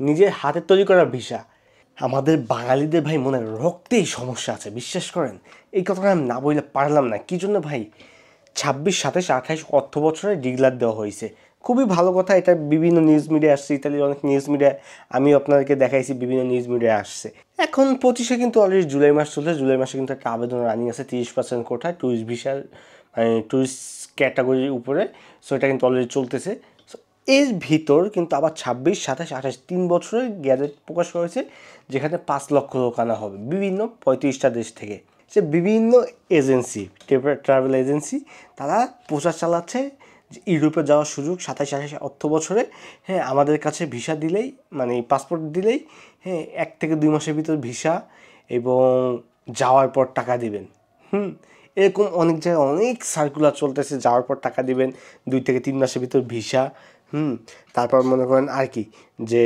নিজের হাতে তৈরি করা ভিসা। আমাদের বাঙালিদের ভাই মনে রক্তেই সমস্যা আছে, বিশ্বাস করেন। এই কথাটা আমি না বললে পারলাম না। কী জন্য ভাই? 26, 27, 28 অর্থ বছরে ডিক্লার দেওয়া হয়েছে, খুবই ভালো কথা। এটা বিভিন্ন নিউজ মিডিয়া আসছে, ইতালির অনেক নিউজ মিডিয়া আমি আপনাদেরকে দেখাইছি, বিভিন্ন নিউজ মিডিয়া আসছে। এখন 25-এ কিন্তু অলরেডি জুলাই মাস চলছে। জুলাই মাসে কিন্তু একটা আবেদন রানিং আছে 30% কোটা ট্যুরিস্ট ভিসার, মানে ট্যুরিস্ট ক্যাটাগরির উপরে। সো এটা কিন্তু অলরেডি চলতেছে। সো এর ভিতর কিন্তু আবার 26, 27, 28 3 বছরের গ্যাজেট প্রকাশ করেছে, যেখানে 5 লক্ষ লোক আনা হবে বিভিন্ন 35টা দেশ থেকে। সে বিভিন্ন এজেন্সি, ট্রাভেল এজেন্সি, তারা প্রচার চালাচ্ছে যে ইউরোপে যাওয়ার সুযোগ 27-28 অর্থ বছরে। হ্যাঁ, আমাদের কাছে ভিসা দিলেই, মানে পাসপোর্ট দিলেই, হ্যাঁ 1 থেকে 2 মাসের ভিতর ভিসা এবং যাওয়ার পর টাকা দিবেন। এরকম অনেক জায়গায় অনেক সার্কুলার চলতেছে, যাওয়ার পর টাকা দিবেন, 2 থেকে 3 মাসের ভিতর ভিসা। তারপর মনে করেন আর কি, যে